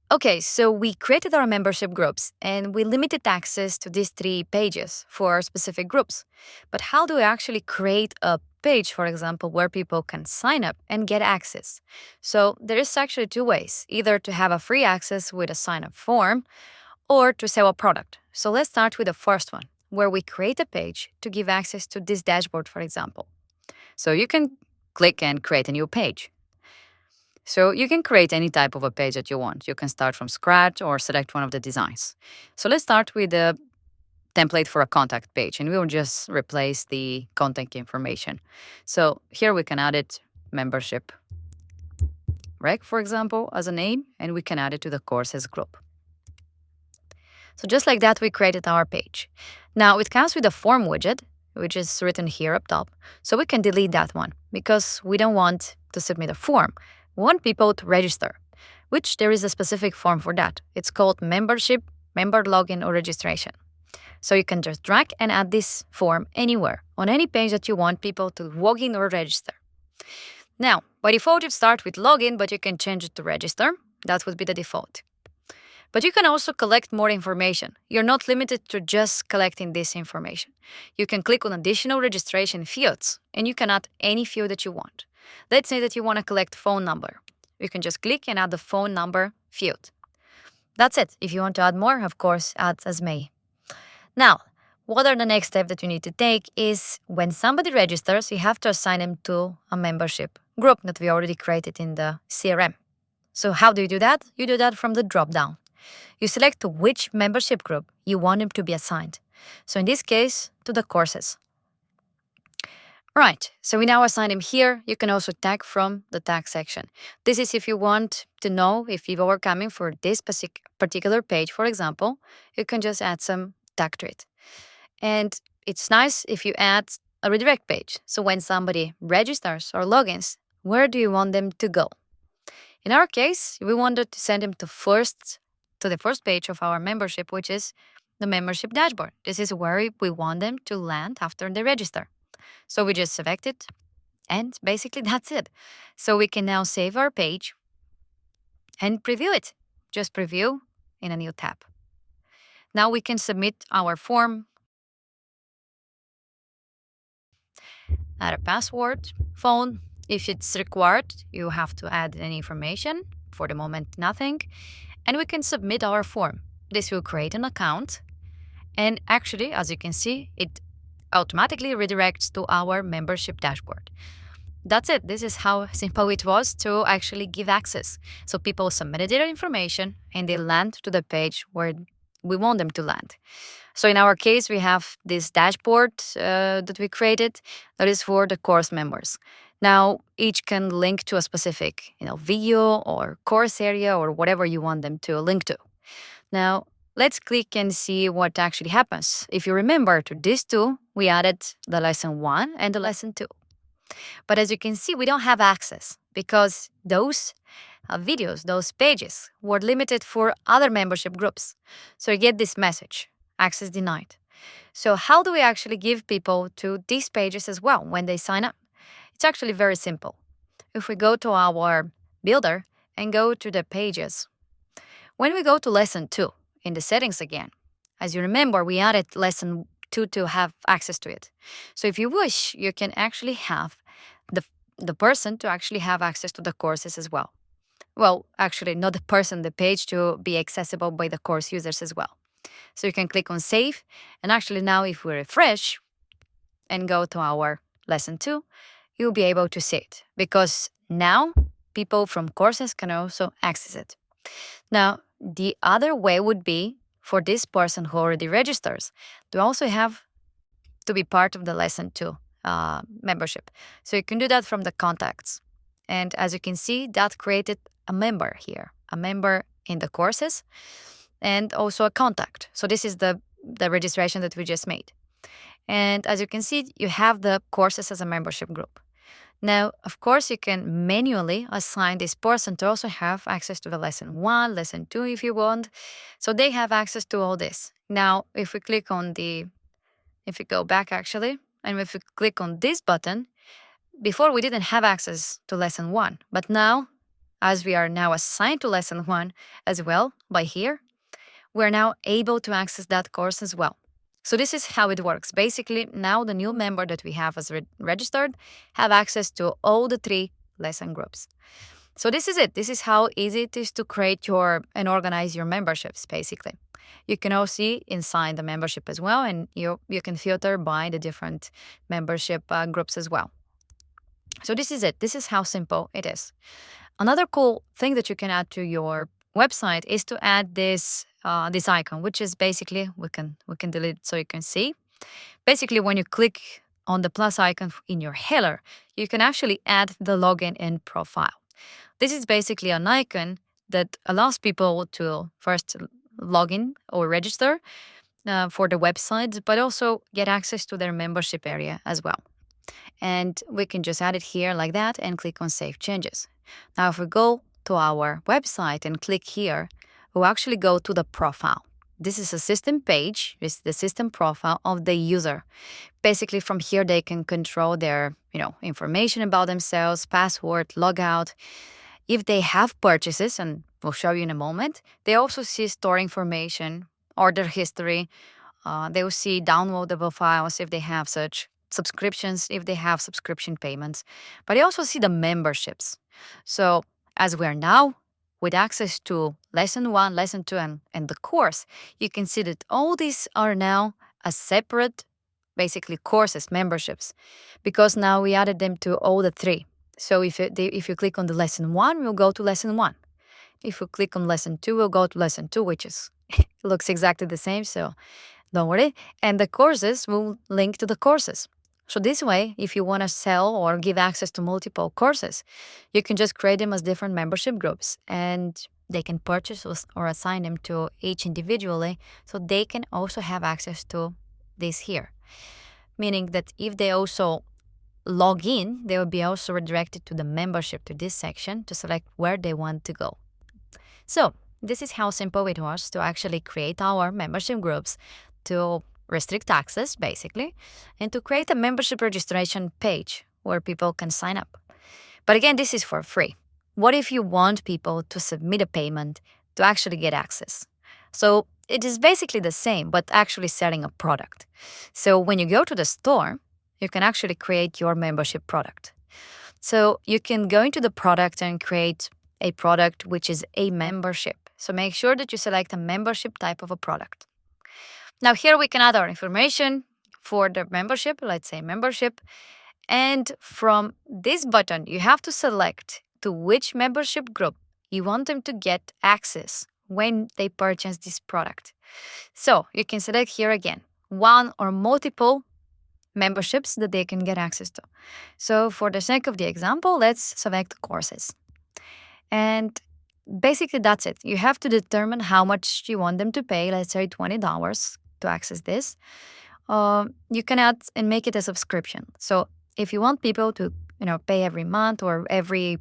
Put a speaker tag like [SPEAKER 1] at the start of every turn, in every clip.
[SPEAKER 1] Okay, so we created our membership groups and we limited access to these 3 pages for specific groups. But how do we actually create a page, for example, where people can sign up and get access? So there is actually 2 ways, either to have a free access with a sign up form or to sell a product. So let's start with the first one, where we create a page to give access to this dashboard, for example. So you can click and create a new page. So you can create any type of a page that you want. You can start from scratch or select one of the designs. So let's start with the template for a contact page, and we will just replace the contact information. So here we can add it membership rec, for example, as a name, and we can add it to the courses group. So just like that, we created our page. Now it comes with a form widget, which is written here up top. So we can delete that one because we don't want to submit a form. We want people to register, which there is a specific form for that. It's called membership, member login, or registration. So you can just drag and add this form anywhere on any page that you want people to log in or register. Now, by default, you start with login, but you can change it to register. That would be the default. But you can also collect more information. You're not limited to just collecting this information. You can click on additional registration fields, and you can add any field that you want. Let's say that you want to collect phone number. You can just click and add the phone number field. That's it. If you want to add more, of course, add as may. Now, what are the next steps that you need to take is when somebody registers, you have to assign them to a membership group that we already created in the CRM. So how do you do that? You do that from the drop-down. You select to which membership group you want them to be assigned. So in this case, to the courses. Right, so we now assign them here. You can also tag from the tag section. This is if you want to know if people are coming for this particular page, for example, you can just add some tag to it. And it's nice if you add a redirect page. So when somebody registers or logins, where do you want them to go? In our case, we wanted to send them to the first page of our membership, which is the membership dashboard. This is where we want them to land after they register. So we just select it, and basically that's it. So we can now save our page and preview it. Just preview in a new tab. Now we can submit our form, add a password, phone. If it's required, you have to add any information. For the moment, nothing. And we can submit our form. This will create an account. And actually, as you can see, it automatically redirects to our membership dashboard. That's it. This is how simple it was to actually give access. So people submitted their information and they land to the page where we want them to land. So in our case, we have this dashboard that we created that is for the course members. Now, each can link to a specific video or course area or whatever you want them to link to. Now, let's click and see what actually happens. If you remember, to these two, we added the lesson 1 and the lesson 2. But as you can see, we don't have access because those videos, those pages, were limited for other membership groups. So you get this message, access denied. So how do we actually give people to these pages as well when they sign up? It's actually very simple. If we go to our builder and go to the pages, when we go to lesson 2 in the settings again, as you remember, we added lesson 2 to have access to it. So if you wish, you can actually have the person to actually have access to the courses as well. Well, actually, not the person, the page to be accessible by the course users as well. So you can click on save. And actually now if we refresh and go to our lesson 2, you'll be able to see it because now people from courses can also access it. Now, the other way would be for this person who already registers to also have to be part of the lesson 2 membership. So you can do that from the contacts. And as you can see, that created a member here, a member in the courses, and also a contact. So this is the registration that we just made. And as you can see, you have the courses as a membership group. Now, of course, you can manually assign this person to also have access to the lesson 1, lesson 2 if you want. So they have access to all this. Now, if we click on if we go back actually, and if we click on this button, before we didn't have access to lesson 1, but now as we are now assigned to lesson 1 as well by here, we're now able to access that course as well. So this is how it works. Basically, now the new member that we have as registered have access to all the 3 lesson groups. So this is it. This is how easy it is to create and organize your memberships, basically. You can also see inside the membership as well, and you can filter by the different membership groups as well. So this is it. This is how simple it is. Another cool thing that you can add to your website is to add this icon, which is basically, we can delete it so you can see. Basically, when you click on the plus icon in your header, you can actually add the login and profile. This is basically an icon that allows people to first log in or register for the website, but also get access to their membership area as well. And we can just add it here like that and click on Save Changes. Now, if we go to our website and click here, we'll actually go to the profile. This is a system page. This is the system profile of the user. Basically, from here, they can control their information about themselves, password, logout. If they have purchases, and we'll show you in a moment, they also see store information, order history. They will see downloadable files if they have such, subscriptions if they have subscription payments. But they also see the memberships. So as we are now with access to lesson 1, lesson 2, and the course, you can see that all these are now a separate, basically courses, memberships, because now we added them to all the 3. So if you click on the lesson 1, we'll go to lesson 1. If you click on lesson 2, we'll go to lesson 2, which is looks exactly the same, so don't worry. And the courses will link to the courses. So this way, if you want to sell or give access to multiple courses, you can just create them as different membership groups, and they can purchase or assign them to each individually, so they can also have access to this here. Meaning that if they also log in, they will be also redirected to the membership, to this section, to select where they want to go. So this is how simple it was to actually create our membership groups, to restrict access, basically, and to create a membership registration page where people can sign up. But again, this is for free. What if you want people to submit a payment to actually get access? So it is basically the same, but actually selling a product. So when you go to the store, you can actually create your membership product. So you can go into the product and create a product which is a membership. So make sure that you select a membership type of a product. Now here we can add our information for the membership, let's say membership. And from this button, you have to select to which membership group you want them to get access when they purchase this product. So you can select here again, one or multiple memberships that they can get access to. So for the sake of the example, let's select courses. And basically that's it. You have to determine how much you want them to pay, let's say $20 to access this. You can add and make it a subscription. So if you want people to pay every month or every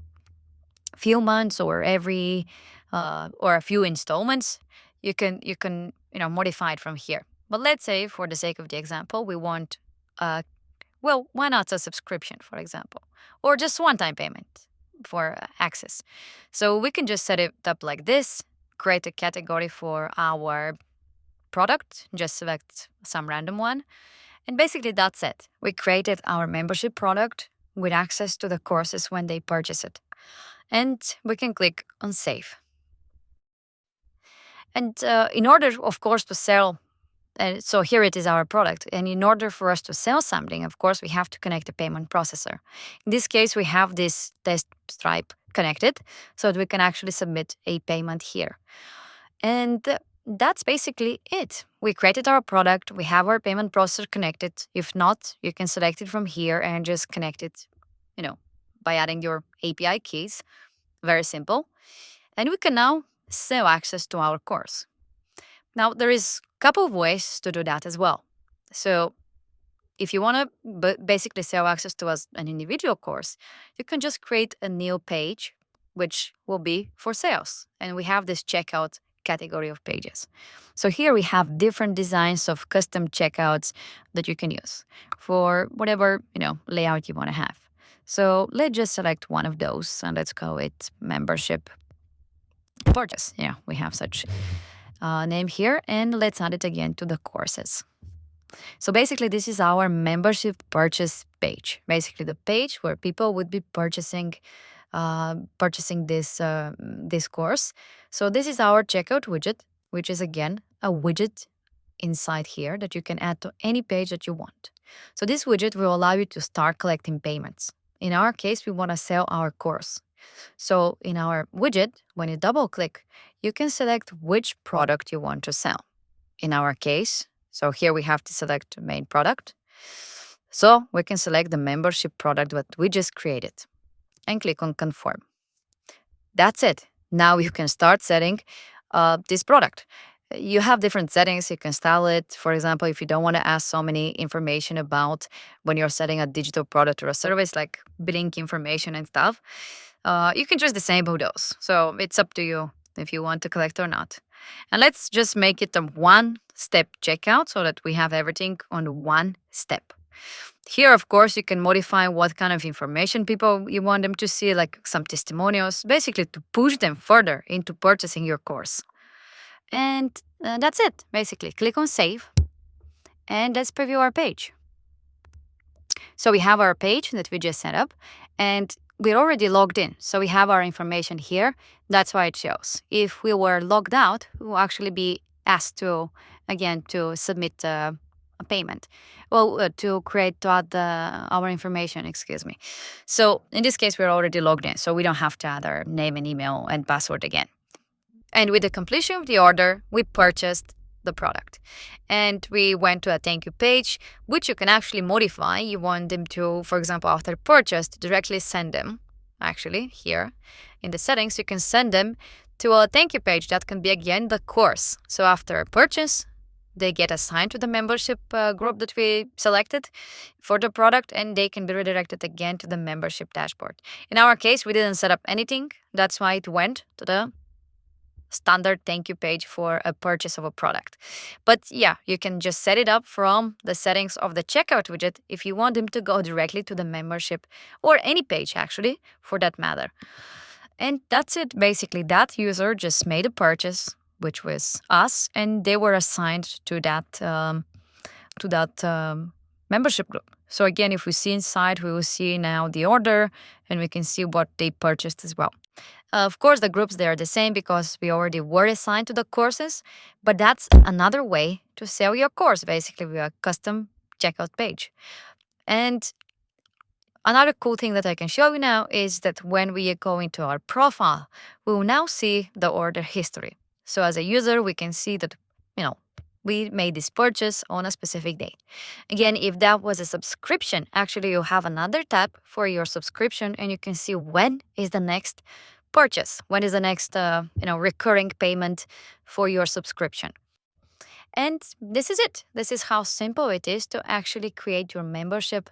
[SPEAKER 1] few months or every or a few installments, you can modify it from here. But let's say for the sake of the example, we want why not a subscription, for example, or just one-time payment for access. So we can just set it up like this, create a category for our product, just select some random one. And basically that's it. We created our membership product with access to the courses when they purchase it. And we can click on Save. And in order, of course, to sell, so here it is our product. And in order for us to sell something, of course, we have to connect a payment processor. In this case, we have this test Stripe connected so that we can actually submit a payment here. And that's basically it. We created our product. We have our payment processor connected. If not, you can select it from here and just connect it, by adding your API keys. Very simple. And we can now sell access to our course. Now, there is a couple of ways to do that as well. So if you want to basically sell access to an individual course, you can just create a new page, which will be for sales. And we have this checkout category of pages. So here we have different designs of custom checkouts that you can use for whatever, layout you want to have. So let's just select one of those and let's call it membership purchase. Yeah, we have such name here, and let's add it again to the courses. So basically, this is our membership purchase page. Basically, the page where people would be purchasing this course. So this is our checkout widget, which is again a widget inside here that you can add to any page that you want. So this widget will allow you to start collecting payments. In our case, we want to sell our course. So in our widget, when you double click, you can select which product you want to sell. In our case, so here we have to select the main product. So we can select the membership product that we just created and click on confirm. That's it. Now you can start setting this product. You have different settings. You can style it. For example, if you don't want to ask so many information about when you're setting a digital product or a service like billing information and stuff, you can just disable those. So it's up to you if you want to collect or not. And let's just make it a one-step checkout so that we have everything on one step. Here, of course, you can modify what kind of information people you want them to see, like some testimonials, basically to push them further into purchasing your course. And that's it, basically. Click on save and let's preview our page. So we have our page that we just set up and we're already logged in. So we have our information here. That's why it shows. If we were logged out, we will actually be asked to, again, to submit a payment. Well, to add our information, excuse me. So in this case, we're already logged in. So we don't have to add our name and email and password again. And with the completion of the order, we purchased the product. And we went to a thank you page, which you can actually modify. You want them to, for example, after purchase, to directly send them, actually, here in the settings, you can send them to a thank you page that can be, again, the course. So after purchase, they get assigned to the membership group that we selected for the product, and they can be redirected again to the membership dashboard. In our case, we didn't set up anything. That's why it went to the standard thank you page for a purchase of a product. But yeah, you can just set it up from the settings of the checkout widget if you want them to go directly to the membership or any page, actually, for that matter. And that's it. Basically, that user just made a purchase, which was us, and they were assigned to that membership group. So again, if we see inside, we will see now the order, and we can see what they purchased as well. Of course, the groups, they are the same because we already were assigned to the courses, but that's another way to sell your course, basically, with a custom checkout page. And another cool thing that I can show you now is that when we go into our profile, we will now see the order history. So as a user, we can see that, we made this purchase on a specific day. Again, if that was a subscription, actually you have another tab for your subscription and you can see when is the next purchase, when is the next recurring payment for your subscription. And this is it. This is how simple it is to actually create your membership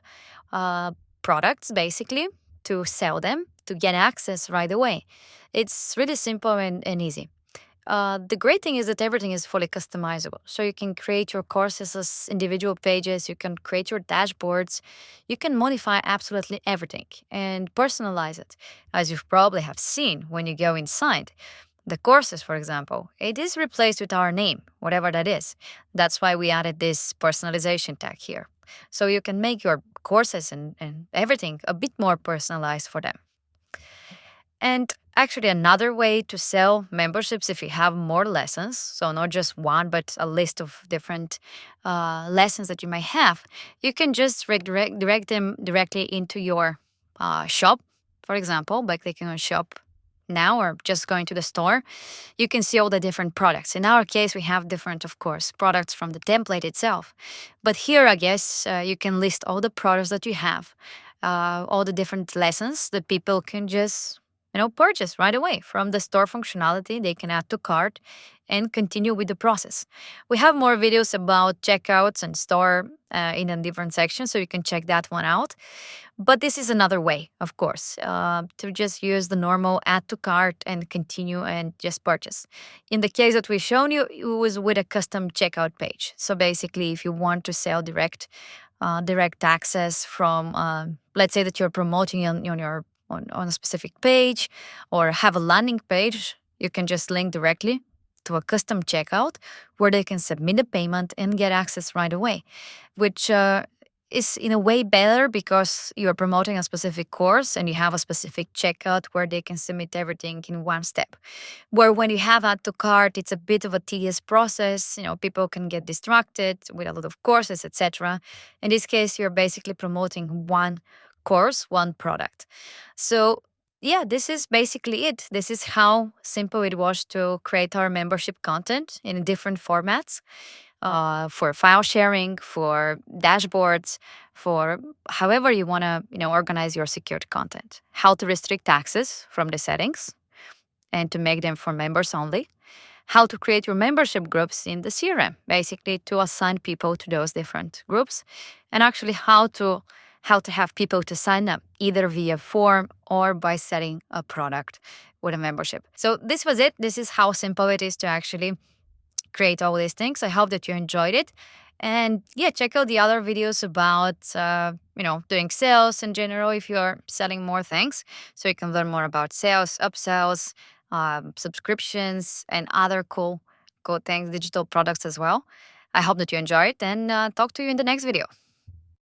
[SPEAKER 1] products, basically, to sell them, to get access right away. It's really simple and easy. The great thing is that everything is fully customizable. So you can create your courses as individual pages, you can create your dashboards, you can modify absolutely everything and personalize it. As you probably have seen when you go inside, the courses, for example, it is replaced with our name, whatever that is. That's why we added this personalization tag here. So you can make your courses and everything a bit more personalized for them. And actually, another way to sell memberships if you have more lessons, so not just one, but a list of different lessons that you might have, you can just direct them directly into your shop, for example, by clicking on shop now or just going to the store. You can see all the different products. In our case, we have different, of course, products from the template itself. But here, I guess, you can list all the products that you have, all the different lessons that people can just purchase right away from the store functionality. They can add to cart and continue with the process. We have more videos about checkouts and store in a different section, so you can check that one out. But this is another way, of course, to just use the normal add to cart and continue and just purchase. In the case that we've shown you, it was with a custom checkout page. So basically, if you want to sell direct direct access from, let's say that you're promoting on a specific page or have a landing page, you can just link directly to a custom checkout where they can submit a payment and get access right away, which is in a way better because you're promoting a specific course and you have a specific checkout where they can submit everything in one step. Where when you have add to cart, it's a bit of a tedious process. People can get distracted with a lot of courses, etc. In this case, you're basically promoting one course, one product. So yeah, this is basically it. This is how simple it was to create our membership content in different formats, for file sharing, for dashboards, for however you want to organize your secured content. How to restrict access from the settings and to make them for members only. How to create your membership groups in the CRM, basically to assign people to those different groups, and actually how to have people to sign up either via form or by setting a product with a membership. So this was it. This is how simple it is to actually create all these things. I hope that you enjoyed it. And yeah, check out the other videos about, doing sales in general if you're selling more things. So you can learn more about sales, upsells, subscriptions, and other cool things, digital products as well. I hope that you enjoy it, and talk to you in the next video.